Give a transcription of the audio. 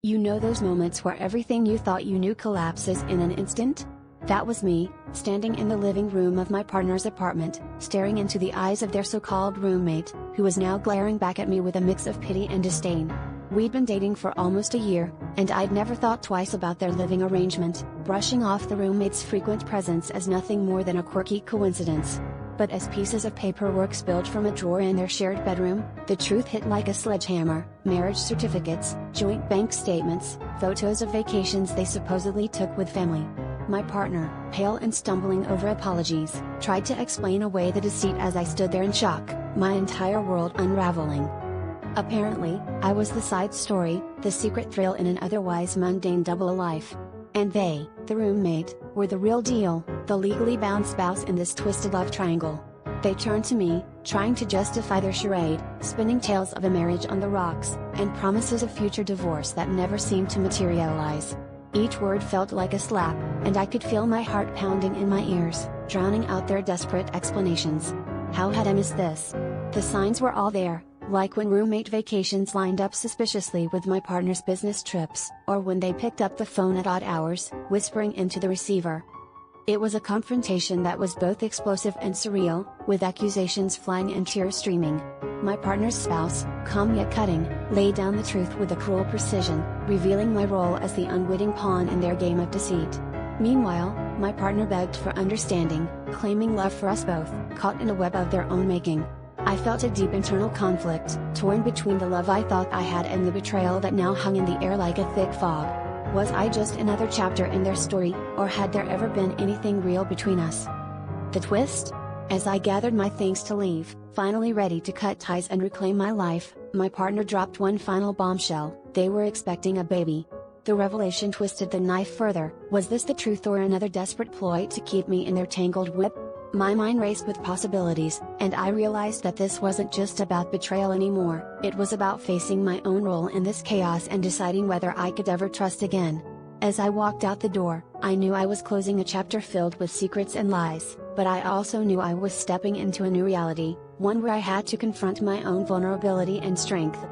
You know those moments where everything you thought you knew collapses in an instant? That was me, standing in the living room of my partner's apartment, staring into the eyes of their so-called roommate, who was now glaring back at me with a mix of pity and disdain. We'd been dating for almost a year, and I'd never thought twice about their living arrangement, brushing off the roommate's frequent presence as nothing more than a quirky coincidence. But as pieces of paperwork spilled from a drawer in their shared bedroom, the truth hit like a sledgehammer. Marriage certificates, joint bank statements, photos of vacations they supposedly took with family. My partner, pale and stumbling over apologies, tried to explain away the deceit as I stood there in shock, my entire world unraveling. Apparently, I was the side story, the secret thrill in an otherwise mundane double life. And they, the roommate, were the real deal, the legally bound spouse in this twisted love triangle. They turned to me, trying to justify their charade, spinning tales of a marriage on the rocks, and promises of future divorce that never seemed to materialize. Each word felt like a slap, and I could feel my heart pounding in my ears, drowning out their desperate explanations. How had I missed this? The signs were all there, like when roommate vacations lined up suspiciously with my partner's business trips, or when they picked up the phone at odd hours, whispering into the receiver. It was a confrontation that was both explosive and surreal, with accusations flying and tears streaming. My partner's spouse, calm yet cutting, laid down the truth with a cruel precision, revealing my role as the unwitting pawn in their game of deceit. Meanwhile, my partner begged for understanding, claiming love for us both, caught in a web of their own making. I felt a deep internal conflict, torn between the love I thought I had and the betrayal that now hung in the air like a thick fog. Was I just another chapter in their story, or had there ever been anything real between us? The twist? As I gathered my things to leave, finally ready to cut ties and reclaim my life, my partner dropped one final bombshell: they were expecting a baby. The revelation twisted the knife further. Was this the truth or another desperate ploy to keep me in their tangled whip? My mind raced with possibilities, and I realized that this wasn't just about betrayal anymore, it was about facing my own role in this chaos and deciding whether I could ever trust again. As I walked out the door, I knew I was closing a chapter filled with secrets and lies, but I also knew I was stepping into a new reality, one where I had to confront my own vulnerability and strength.